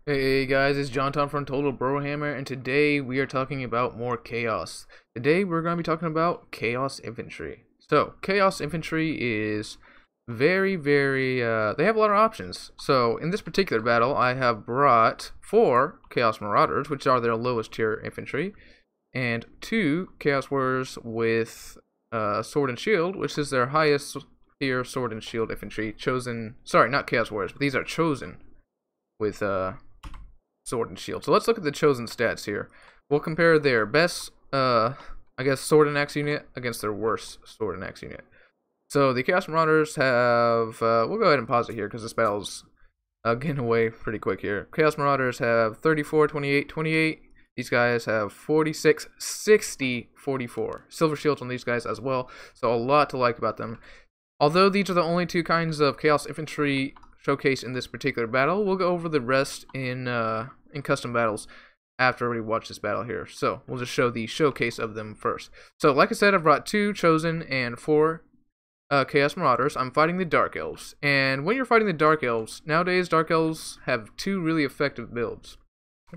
Hey guys, it's John Tom from Total Brohammer, and today we are talking about more chaos. Today we're going to be talking about Chaos Infantry. So, Chaos Infantry is they have a lot of options. So, in this particular battle, I have brought 4 Chaos Marauders, which are their lowest tier infantry, and 2 Chaos Warriors with Sword and Shield, which is their highest tier Sword and Shield infantry, chosen, sorry, not Chaos Warriors, but these are chosen with Sword and Shield. So let's look at the chosen stats here. We'll compare their best, I guess, Sword and Axe unit against their worst Sword and Axe unit. So the Chaos Marauders have, we'll go ahead and pause it here because this battle's getting away pretty quick here. Chaos Marauders have 34, 28, 28. These guys have 46, 60, 44. Silver Shields on these guys as well. So a lot to like about them. Although these are the only 2 kinds of Chaos Infantry showcase in this particular battle, we'll go over the rest in custom battles after we watch this battle here. So we'll just show the showcase of them first. So like I said, I've brought 2 chosen and 4 Chaos Marauders. I'm fighting the Dark Elves, and when you're fighting the Dark Elves nowadays, Dark Elves have 2 really effective builds.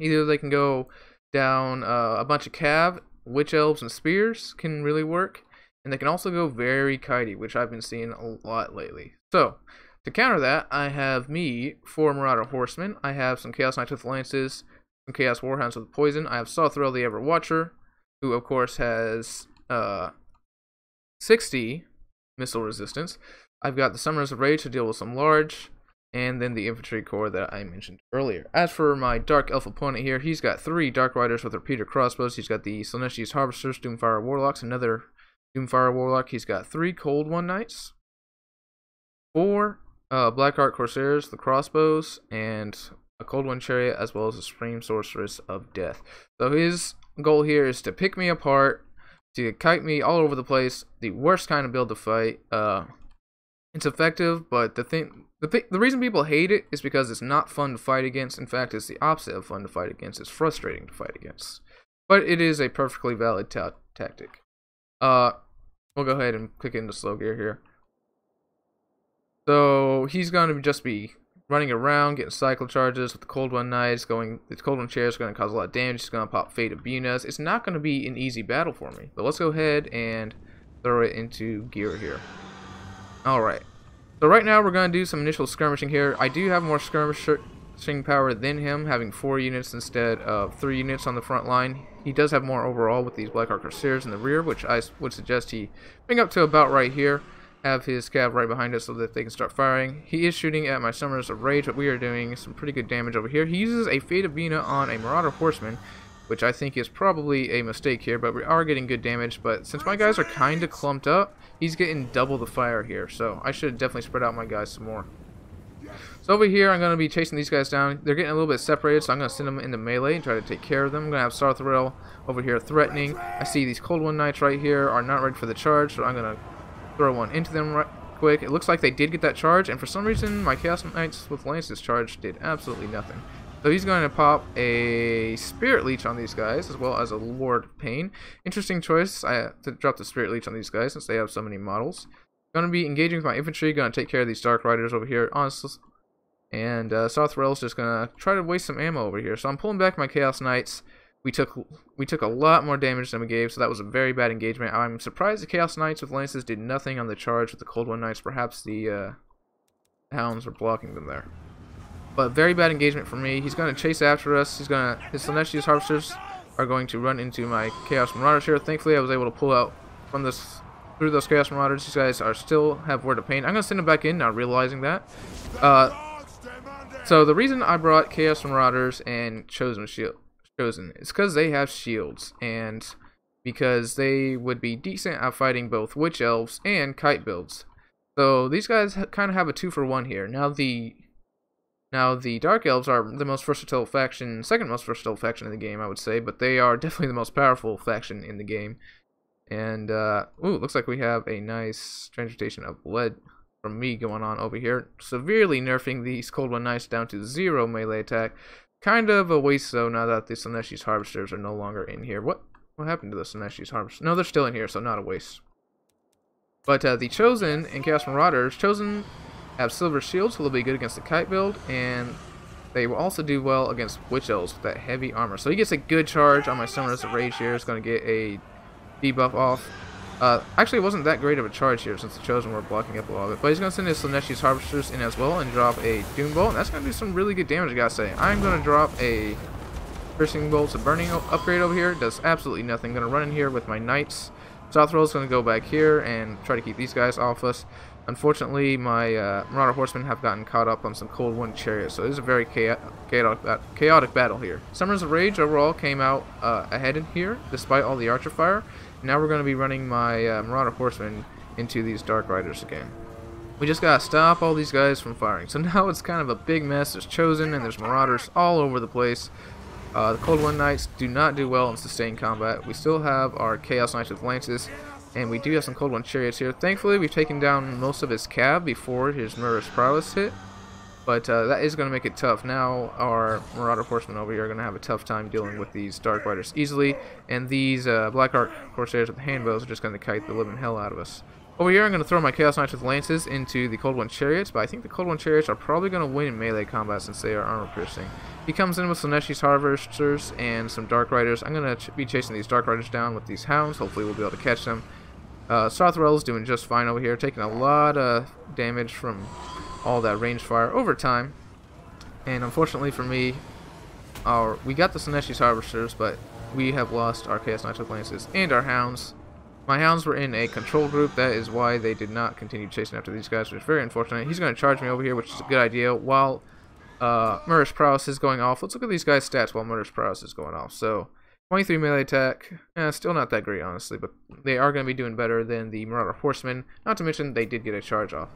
Either they can go down a bunch of cav, Witch Elves, and Spears can really work, and they can also go very kitey, which I've been seeing a lot lately. So to counter that, I have me 4 Marauder Horsemen. I have some Chaos Knights with Lances, some Chaos Warhounds with Poison. I have Sothrel the Ever Watcher, who of course has 60 missile resistance. I've got the Summoners of Rage to deal with some large, and then the Infantry Corps that I mentioned earlier. As for my Dark Elf opponent here, he's got 3 Dark Riders with repeater crossbows. He's got the Slaaneshi's Harvesters, Doomfire Warlocks, another Doomfire Warlock. He's got 3 Cold One Knights, 4 Blackheart Corsairs, the crossbows, and a Cold One Chariot, as well as a Supreme Sorceress of Death. So his goal here is to pick me apart, to kite me all over the place. The worst kind of build to fight. It's effective, but the reason people hate it is because it's not fun to fight against. In fact, it's the opposite of fun to fight against. It's frustrating to fight against. But it is a perfectly valid tactic. We'll go ahead and click into slow gear here. So he's going to just be running around, getting cycle charges with the Cold One Knights. The Cold One Chair is going to cause a lot of damage. He's going to pop Fate of Bunas. It's not going to be an easy battle for me. But let's go ahead and throw it into gear here. Alright. So right now we're going to do some initial skirmishing here. I do have more skirmishing power than him, having 4 units instead of 3 units on the front line. He does have more overall with these Blackheart Corsairs in the rear, which I would suggest he bring up to about right here. Have his cav right behind us so that they can start firing. He is shooting at my Summoners of Rage, but we are doing some pretty good damage over here. He uses a Fate of Buna on a Marauder Horseman, which I think is probably a mistake here, but we are getting good damage. But since my guys are kind of clumped up, he's getting double the fire here, so I should definitely spread out my guys some more. So over here, I'm going to be chasing these guys down. They're getting a little bit separated, so I'm going to send them into melee and try to take care of them. I'm going to have Sothrel over here threatening. I see these Cold One Knights right here are not ready for the charge, so I'm going to throw one into them right quick. It looks like they did get that charge, and for some reason my Chaos Knights with Lances charge did absolutely nothing. So he's going to pop a Spirit Leech on these guys, as well as a Lord Pain. Interesting choice to drop the Spirit Leech on these guys since they have so many models. Going to be engaging with my infantry, going to take care of these Dark Riders over here. Honestly, and Sothrel's just going to try to waste some ammo over here. So I'm pulling back my Chaos Knights. We took a lot more damage than we gave, so that was a very bad engagement. I'm surprised the Chaos Knights with Lances did nothing on the charge with the Cold One Knights. Perhaps the Hounds were blocking them there. But very bad engagement for me. He's going to chase after us. His Slaaneshi's Harvesters are going to run into my Chaos Marauders here. Thankfully, I was able to pull out through those Chaos Marauders. These guys still have Word of Pain. I'm going to send them back in, not realizing that. So the reason I brought Chaos Marauders and Chosen it's because they have shields, and because they would be decent at fighting both Witch Elves and Kite builds. So these guys kind of have a 2-for-1 here. Now the Dark Elves are the most versatile faction, second most versatile faction in the game, I would say, but they are definitely the most powerful faction in the game. And ooh, looks like we have a nice Transmutation of Lead from me going on over here, severely nerfing these Cold One Knights down to 0 melee attack. Kind of a waste though, now that the Slaaneshi's Harvesters are no longer in here. What happened to the Slaaneshi's Harvesters? No, they're still in here, so not a waste. But the Chosen and Chaos Marauders, Chosen have Silver Shields, so they'll be good against the Kite build, and they will also do well against Witch Elves with that heavy armor. So he gets a good charge on my Summoners of Rage here. It's going to get a debuff off. Actually, it wasn't that great of a charge here since the Chosen were blocking up a lot of it. But he's going to send his Slaneshi's Harvesters in as well and drop a Doom Bolt. And that's going to do some really good damage, I gotta say. I'm going to drop a Piercing Bolts of Burning upgrade over here. It does absolutely nothing. I'm going to run in here with my Knights. Southroll is going to go back here and try to keep these guys off us. Unfortunately, my Marauder Horsemen have gotten caught up on some Cold Wind Chariots, so it is a very chaotic battle here. Summoners of Rage overall came out ahead in here, despite all the Archer fire. Now we're going to be running my Marauder Horsemen into these Dark Riders again. We just gotta stop all these guys from firing. So now it's kind of a big mess. There's Chosen and there's Marauders all over the place. The Cold Wind Knights do not do well in sustained combat. We still have our Chaos Knights with Lances, and we do have some Cold Wind Chariots here. Thankfully, we've taken down most of his cav before his Murderous Prowess hit, but that is going to make it tough. Now our Marauder Horsemen over here are going to have a tough time dealing with these Dark Riders easily, and these Black Ark Corsairs with the handbows are just going to kite the living hell out of us. Over here, I'm going to throw my Chaos Knights with Lances into the Cold Wind Chariots, but I think the Cold Wind Chariots are probably going to win in melee combat since they are armor piercing. He comes in with Slaneshi's Harvesters and some Dark Riders. I'm going to be chasing these Dark Riders down with these Hounds. Hopefully we'll be able to catch them. Sarthrell is doing just fine over here, taking a lot of damage from all that range fire over time. And unfortunately for me, we got the Slaneshi's Harvesters, but we have lost our Chaos Knights with Lances and our Hounds. My Hounds were in a control group. That is why they did not continue chasing after these guys, which is very unfortunate. He's going to charge me over here, which is a good idea, while Murderous Prowess is going off. Let's look at these guys' stats while Murderous Prowess is going off. So, 23 melee attack. Still not that great, honestly, but they are going to be doing better than the Marauder Horsemen. Not to mention, they did get a charge off.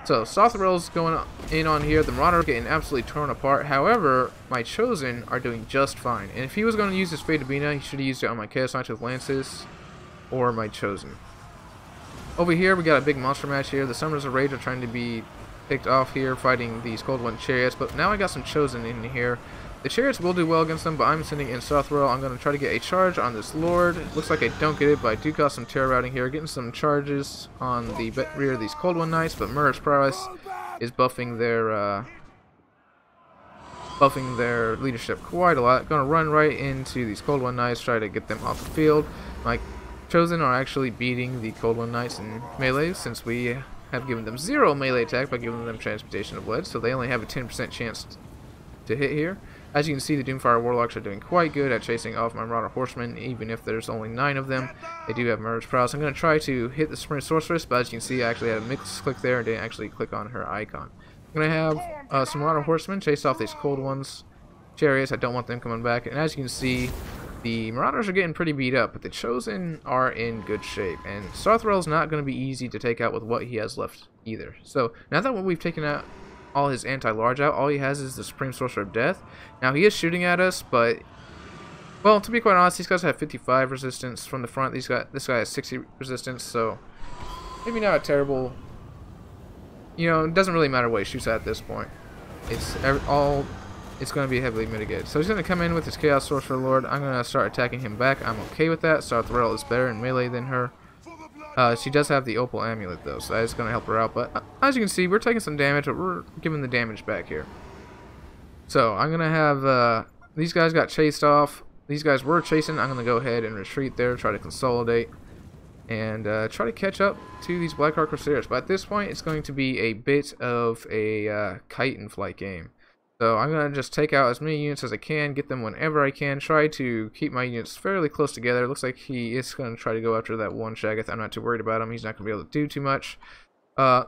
So, Sarthrell's going in on here. The Marauders getting absolutely torn apart. However, my Chosen are doing just fine. And if he was going to use his Fate of Bina, he should have used it on my Chaos Knights with Lances or my Chosen. Over here, we got a big monster match here. The Summoners of Rage are trying to be picked off here, fighting these Cold Wind Chariots, but now I got some Chosen in here. The Chariots will do well against them, but I'm sending in Sarthrell. I'm going to try to get a charge on this Lord. Looks like I don't get it, but I do got some terror routing here, getting some charges on the rear of these Cold Wind Knights, but Murderous Prowess is buffing their leadership quite a lot. Going to run right into these Cold Wind Knights, try to get them off the field. My Chosen are actually beating the Cold Wind Knights in melee, since we have given them 0 melee attack by giving them Transmutation of Lead, so they only have a 10% chance to hit here. As you can see, the Doomfire Warlocks are doing quite good at chasing off my Marauder Horsemen, even if there's only 9 of them. They do have Murderous Prowess. I'm going to try to hit the Supreme Sorceress, but as you can see, I actually had a misclick there and didn't actually click on her icon. I'm going to have some Marauder Horsemen chase off these Cold Ones Chariots. I don't want them coming back, and as you can see, the Marauders are getting pretty beat up, but the Chosen are in good shape, and Sarthrell's not going to be easy to take out with what he has left either. So, now that we've taken out all his anti-large out, all he has is the Supreme Sorcerer of Death. Now, he is shooting at us, but, well, to be quite honest, these guys have 55 resistance from the front. This guy has 60 resistance, so maybe not a terrible, it doesn't really matter what he shoots at this point. It's going to be heavily mitigated. So he's going to come in with his Chaos Sorcerer Lord. I'm going to start attacking him back. I'm okay with that. Sarthrell is better in melee than her. She does have the Opal Amulet, though, so that is going to help her out. But as you can see, we're taking some damage, but we're giving the damage back here. So I'm going to have... these guys got chased off. These guys were chasing. I'm going to go ahead and retreat there, try to consolidate, and try to catch up to these Black Ark Crusaders. But at this point, it's going to be a bit of a kite and flight game. So I'm going to just take out as many units as I can, get them whenever I can, try to keep my units fairly close together. It looks like he is going to try to go after that one Shaggoth. I'm not too worried about him. He's not going to be able to do too much. Going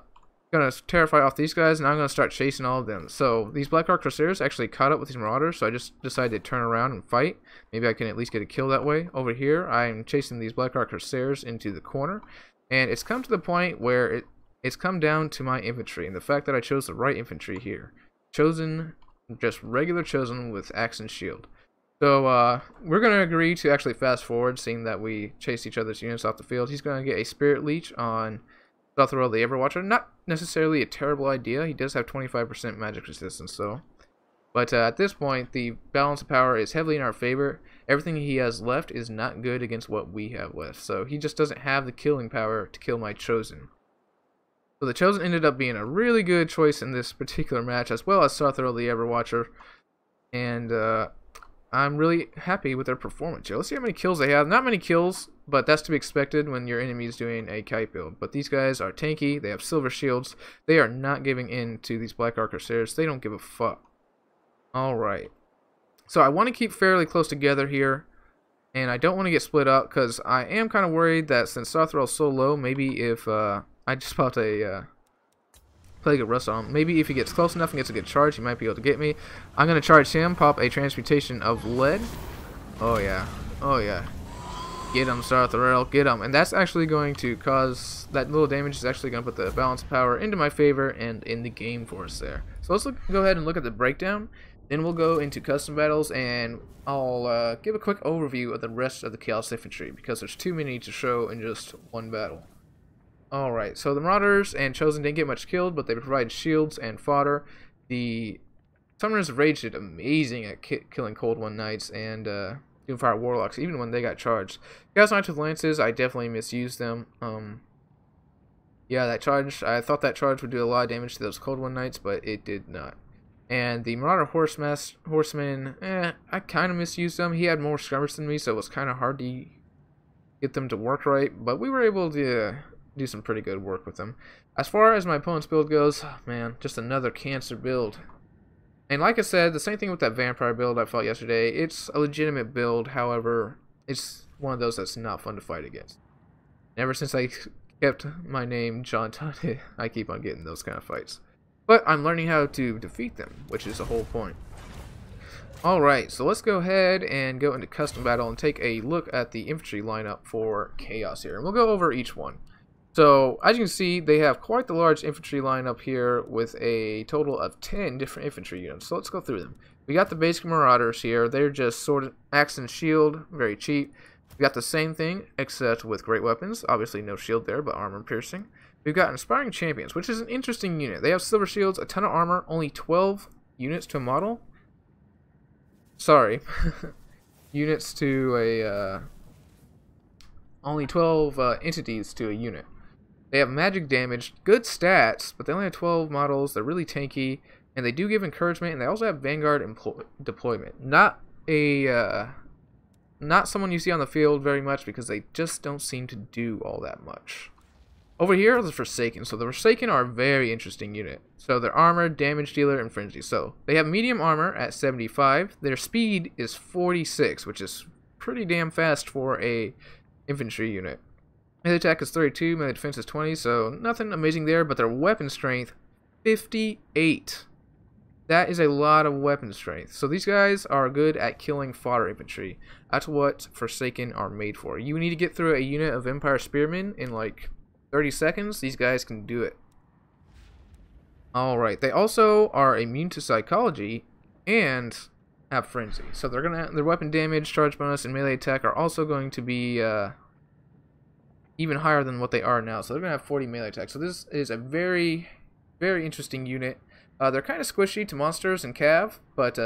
to terrify off these guys, and I'm going to start chasing all of them. So these Black Ark Crusaders actually caught up with these Marauders, so I just decided to turn around and fight. Maybe I can at least get a kill that way. Over here, I'm chasing these Black Ark Crusaders into the corner, and it's come to the point where it's come down to my infantry, and the fact that I chose the right infantry here. Chosen... just regular Chosen with axe and shield. So we're going to agree to actually fast forward, seeing that we chased each other's units off the field. He's going to get a Spirit Leech on Sarthrell the Everwatcher. Not necessarily a terrible idea. He does have 25% magic resistance, though. But at this point, the balance of power is heavily in our favor. Everything he has left is not good against what we have left. So he just doesn't have the killing power to kill my Chosen. So the Chosen ended up being a really good choice in this particular match, as well as Sarthro the Everwatcher. And I'm really happy with their performance. Let's see how many kills they have. Not many kills, but that's to be expected when your enemy is doing a kite build. But these guys are tanky. They have silver shields. They are not giving in to these Black Arc Corsairs. They don't give a fuck. Alright. So I want to keep fairly close together here. And I don't want to get split up, because I am kind of worried that since Sarthro is so low, maybe if I just popped a Plague of Rust on him. Maybe if he gets close enough and gets a good charge, he might be able to get me. I'm going to charge him, pop a Transmutation of Lead. Oh yeah. Oh yeah. Get him, Sarthorel. Get him. And that's actually going to cause... That little damage is actually going to put the balance of power into my favor and in the game for us there. So let's go ahead and look at the breakdown. Then we'll go into custom battles, and I'll give a quick overview of the rest of the Chaos Infantry, because there's too many to show in just one battle. Alright, so the Marauders and Chosen didn't get much killed, but they provided shields and fodder. The Summoners of Rage did amazing at killing Cold One Knights and Doomfire Warlocks, even when they got charged. Chaos Knights with Lances, I definitely misused them. Yeah, that charge, I thought that charge would do a lot of damage to those Cold One Knights, but it did not. And the Marauder Horsemen, I kind of misused them. He had more skirmish than me, so it was kind of hard to get them to work right, but we were able to do some pretty good work with them. As far as my opponent's build goes, man, just another cancer build. And like I said, the same thing with that vampire build I fought yesterday. It's a legitimate build, however, it's one of those that's not fun to fight against. And ever since I kept my name John Todd, I keep on getting those kind of fights. But I'm learning how to defeat them, which is the whole point. Alright, so let's go ahead and go into custom battle and take a look at the infantry lineup for Chaos here. And we'll go over each one. So, as you can see, they have quite the large infantry lineup here with a total of 10 different infantry units. So let's go through them. We got the basic Marauders here. They're just sword, axe, and shield, very cheap. We got the same thing, except with great weapons. Obviously no shield there, but armor piercing. We've got Inspiring Champions, which is an interesting unit. They have silver shields, a ton of armor, only 12 units to a model. Sorry. Units to a... only 12 entities to a unit. They have magic damage, good stats, but they only have 12 models. They're really tanky, and they do give encouragement, and they also have Vanguard deployment. Not someone you see on the field very much, because they just don't seem to do all that much. Over here are the Forsaken. So the Forsaken are a very interesting unit. So they're armor, damage dealer, and frenzy. So they have medium armor at 75. Their speed is 46, which is pretty damn fast for a infantry unit. Melee attack is 32, melee defense is 20, so nothing amazing there, but their weapon strength, 58. That is a lot of weapon strength. So these guys are good at killing fodder infantry. That's what Forsaken are made for. You need to get through a unit of Empire Spearmen in like 30 seconds. These guys can do it. Alright, they also are immune to psychology and have frenzy. So they're gonna their weapon damage, charge bonus, and melee attack are also going to be even higher than what they are now. So they're gonna have 40 melee attack. So this is a very, very interesting unit. They're kind of squishy to monsters and cav, but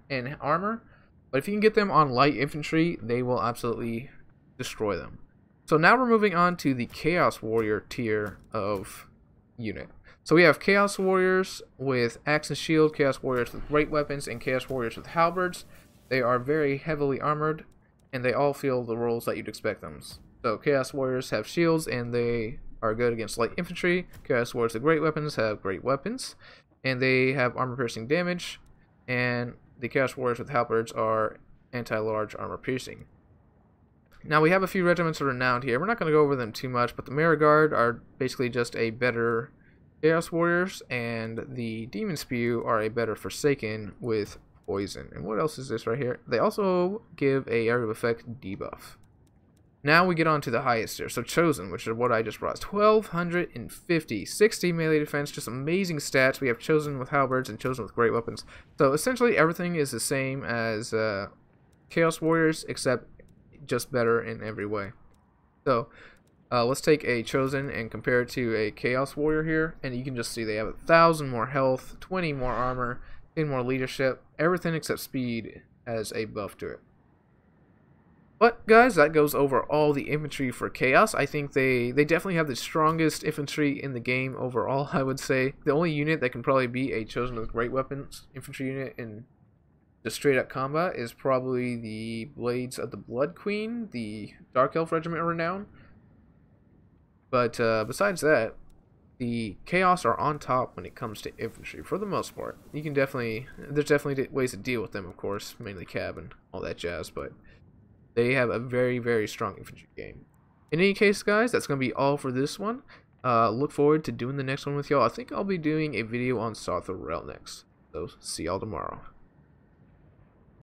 and armor. But if you can get them on light infantry, they will absolutely destroy them. So now we're moving on to the Chaos Warrior tier of unit. So we have Chaos Warriors with axe and shield, Chaos Warriors with great weapons, and Chaos Warriors with halberds. They are very heavily armored, and they all feel the roles that you'd expect them. So Chaos Warriors have shields, and they are good against light infantry. Chaos Warriors with great weapons have great weapons, and they have armor-piercing damage. And the Chaos Warriors with halberds are anti-large armor-piercing. Now we have a few regiments of renown here. We're not going to go over them too much, but the Marauders are basically just a better Chaos Warriors, and the Demon Spew are a better Forsaken with poison. And what else is this right here? They also give a area of effect debuff. Now we get on to the highest tier. So Chosen, which is what I just brought, 1250, 60 melee defense, just amazing stats. We have Chosen with halberds and Chosen with great weapons. So essentially everything is the same as Chaos Warriors, except just better in every way. So let's take a Chosen and compare it to a Chaos Warrior here, and you can just see they have 1,000 more health, 20 more armor, 10 more leadership. Everything except speed has a buff to it. But guys, that goes over all the infantry for Chaos. I think they definitely have the strongest infantry in the game overall, I would say. The only unit that can probably be a Chosen with Great Weapons infantry unit in just straight up combat is probably the Blades of the Blood Queen, the Dark Elf Regiment of Renown. But besides that, the Chaos are on top when it comes to infantry for the most part. You can there's definitely ways to deal with them, of course, mainly cab and all that jazz, but they have a very, very strong infantry game. In any case, guys, that's going to be all for this one. Look forward to doing the next one with y'all. I think I'll be doing a video on Sartha Rail next. So, see y'all tomorrow.